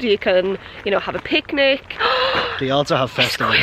You can, you know, have a picnic. They also have festivals.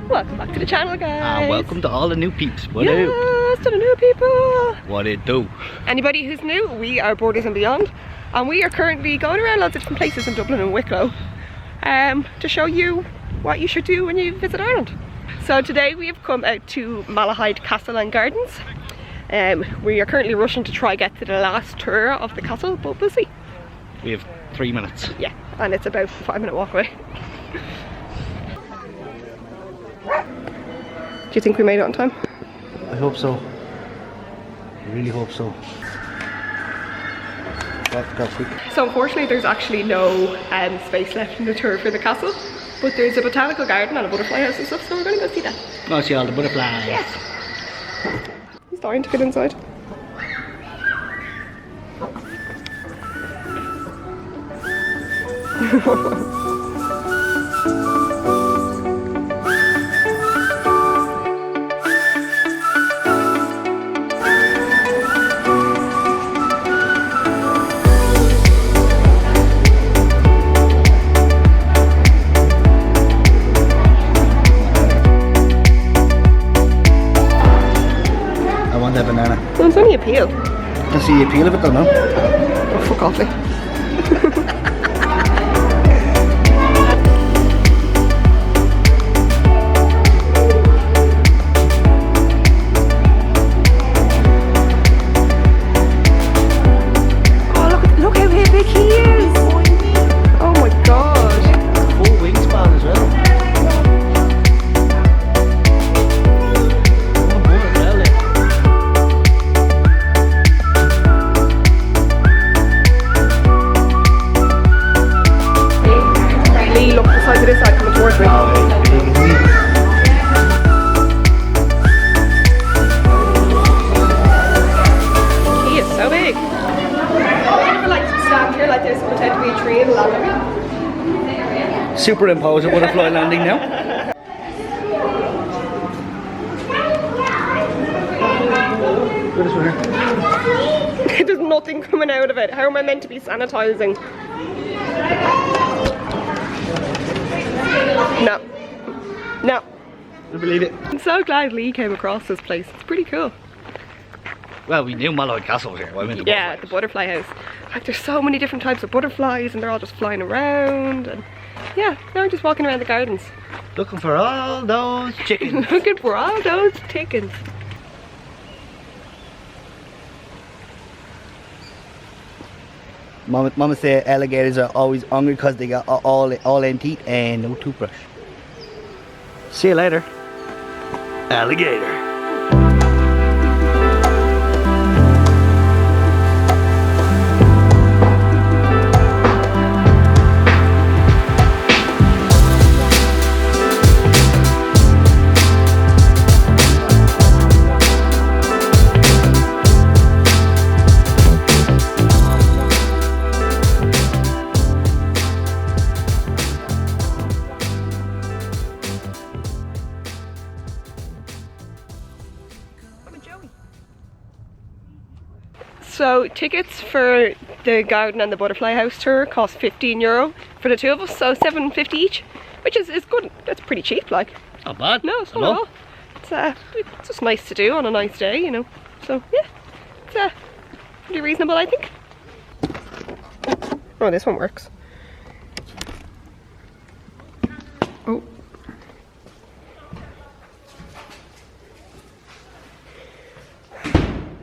Welcome back to the channel, guys. Welcome to all the new peeps. What Yes, to the new people. What it do? Anybody who's new, we are Borders and Beyond, and we are currently going around lots of different places in Dublin and Wicklow to show you what you should do when you visit Ireland. So today we have come out to Malahide Castle and Gardens. We are currently rushing to try get to the last tour of the castle, but we'll see. We have 3 minutes. Yeah, and it's about a 5-minute walk away. Do you think we made it on time? I hope so. I really hope so. Got quick. So unfortunately there's actually no space left in the tour for the castle, but there's a botanical garden and a butterfly house and stuff, so we're going to go see that. Go see all the butterflies. Yes. He's dying to get inside. A banana. No, it's only a peel. Can see the appeal of it though, no? Oh, fuck off, like. Oh, look how big he is! Oh my god! Full wingspan as well. Look the size of this side coming towards me. He is so big. I never like to stand here like this and pretend to be a tree and land. Superimpose a butterfly landing now. Good as well. There's nothing coming out of it. How am I meant to be sanitizing? No. No. I believe it. I'm so glad Lee came across this place. It's pretty cool. Well, we knew Malahide Castle was here. Well, I mean, Yeah, the butterfly house. Like, there's so many different types of butterflies and they're all just flying around. And yeah, now I'm just walking around the gardens. Looking for all those chickens. Looking for all those chickens. Mama say alligators are always hungry because they got all in teeth and no toothbrush. See you later. Alligator. So tickets for the garden and the butterfly house tour cost €15 for the two of us, so $7.50 each, which is good. That's pretty cheap, like. Not bad. No, it's not at all. It's just nice to do on a nice day, you know. So yeah, it's pretty reasonable, I think. Oh, this one works. Oh.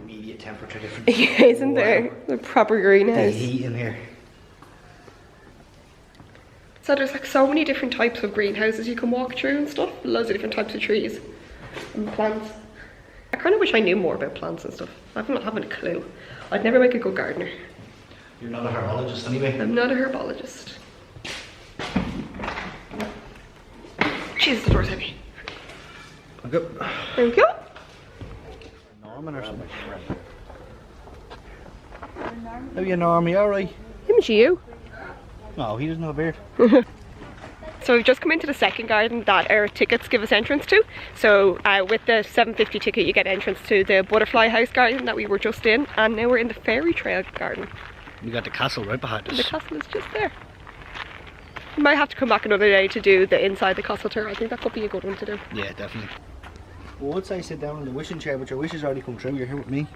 Immediate temperature difference. Yeah, isn't there? The proper greenhouse. There's heat in here. So there's like so many different types of greenhouses you can walk through and stuff. Loads of different types of trees and plants. I kind of wish I knew more about plants and stuff. I haven't a clue. I'd never make a good gardener. You're not a herbologist anyway. I'm not a herbologist. Jesus, the door's heavy. Okay. Thank you. Norman or something. How are you, Norm? You alright? Him and you. No, he doesn't have a beard. So we've just come into the second garden that our tickets give us entrance to. So with the $7.50 ticket you get entrance to the Butterfly House garden that we were just in, and now we're in the Fairy Trail garden. We got the castle right behind us. The castle is just there. We might have to come back another day to do the inside the castle tour. I think that could be a good one to do. Yeah, definitely. Well, once I sit down in the wishing chair, but your wishes already come true, you're here with me.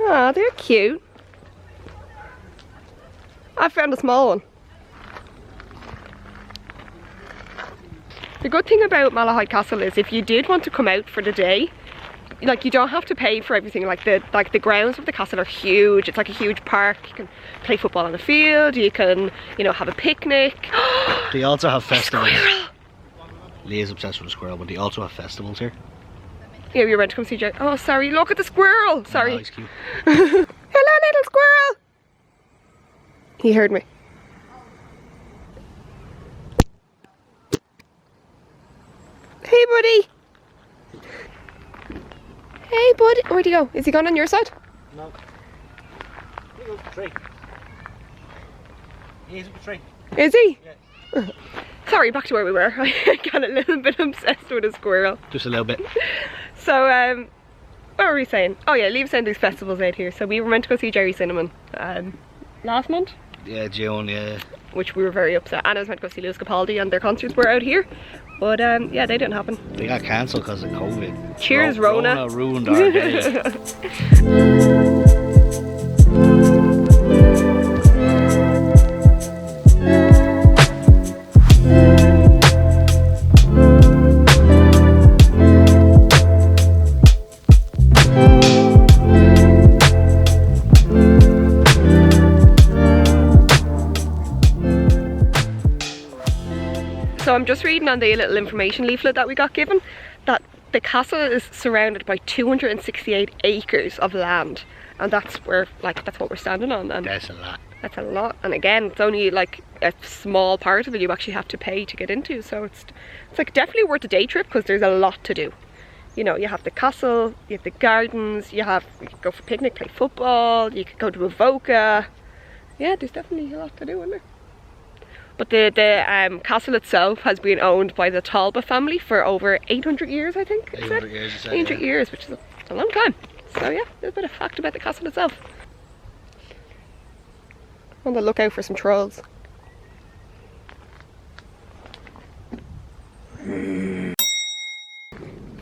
Ah, they're cute. I found a small one. The good thing about Malahide Castle is if you did want to come out for the day, like you don't have to pay for everything. Like the grounds of the castle are huge. It's like a huge park. You can play football on the field. You can, you know, have a picnic. They also have festivals. Squirrel. Leah's obsessed with a squirrel, but they also have festivals here. Yeah, we were meant to come see Jerry. Oh, sorry. Look at the squirrel. Sorry. Oh, he's cute. Hello, little squirrel. He heard me. Hey, buddy. Hey, buddy. Where'd he go? Is he gone on your side? No. He goes the tree. He's up the tree. Is he? Yeah. Sorry, back to where we were. I got a little bit obsessed with a squirrel. Just a little bit. So, what were we saying? Oh yeah, Leave sent these festivals out here. So we were meant to go see Jerry Cinnamon last month. Yeah, June, yeah. Which we were very upset. And I was meant to go see Lewis Capaldi, and their concerts were out here. But yeah, they didn't happen. They got cancelled because of COVID. Cheers, Rona. Rona ruined our day. So I'm just reading on the little information leaflet that we got given that the castle is surrounded by 268 acres of land, and that's where, like, that's what we're standing on. And That's a lot. that's a lot. And again, it's only like a small part of it you actually have to pay to get into. So it's like definitely worth a day trip because there's a lot to do. You know, you have the castle, you have the gardens, you can go for a picnic, play football, you could go to Avoca. Yeah, there's definitely a lot to do, isn't there? But the castle itself has been owned by the Talbot family for over 800 years, I think. 800 years, you said, 800 yeah. years, which is a long time. So yeah, there's a bit of fact about the castle itself. On the lookout for some trolls.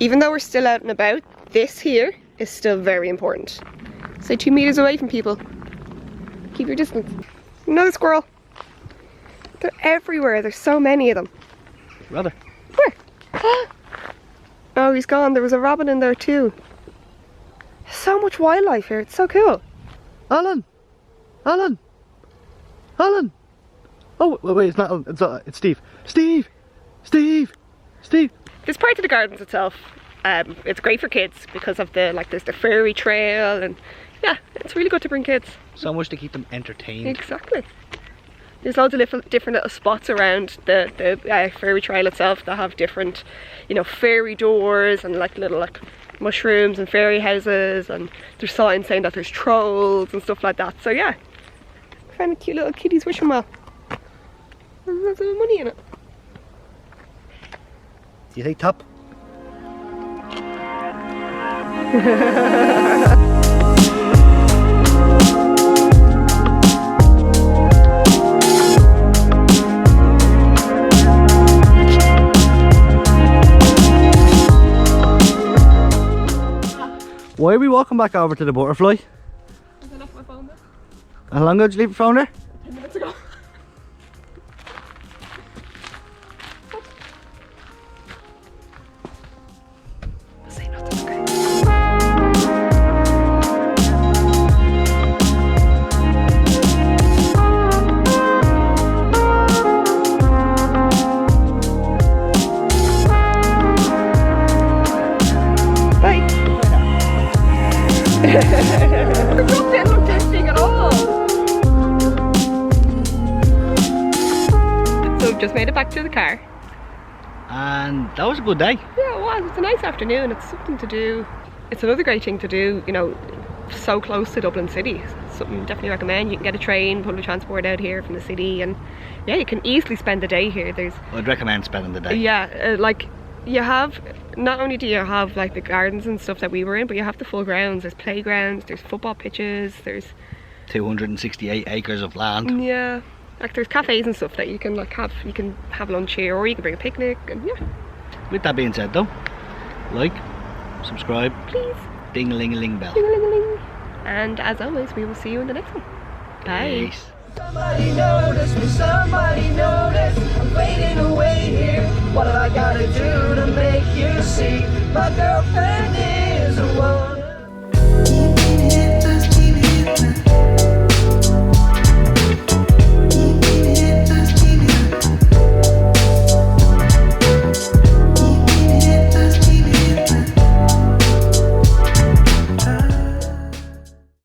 Even though we're still out and about, this here is still very important. Stay 2 meters away from people. Keep your distance. Another squirrel. They're everywhere. There's so many of them. Rather. Where? Oh, he's gone. There was a rabbit in there too. So much wildlife here. It's so cool. Alan! Alan! Alan! Oh, wait, it's not Alan. It's Steve. Steve! Steve! Steve! This part of the gardens itself, it's great for kids because of there's the fairy trail, and yeah, it's really good to bring kids. So much to keep them entertained. Exactly. There's loads of different little spots around the fairy trail itself that have different, you know, fairy doors and like little mushrooms and fairy houses, and there's signs saying that there's trolls and stuff like that. So yeah, I found a cute little kiddie's wishing well. There's lots of money in it. Do you think top? Why are we walking back over to the butterfly? I left my phone there. How long ago did you leave your phone there? 10 minutes ago. Say nothing, okay? Bye. Look, made it back to the car. And that was a good day. Yeah, it was. It's a nice afternoon. It's something to do. It's another great thing to do, you know, so close to Dublin City. Something definitely recommend. You can get a train, public transport out here from the city, and yeah, you can easily spend the day here. I'd recommend spending the day. Yeah, like you have, not only do you have like the gardens and stuff that we were in, but you have the full grounds. There's playgrounds, there's football pitches, there's 268 acres of land. yeah, like there's cafes and stuff that you can like have. You can have lunch here, or you can bring a picnic, and yeah. With that being said, though, like, subscribe, Please. ding-a-ling-a-ling bell. Ding-a-ling-a-ling. And as always, we will see you in the next one. Bye. Peace. Somebody notice me, somebody notice. I'm fading away here. What have I gotta do to make you see? My girlfriend is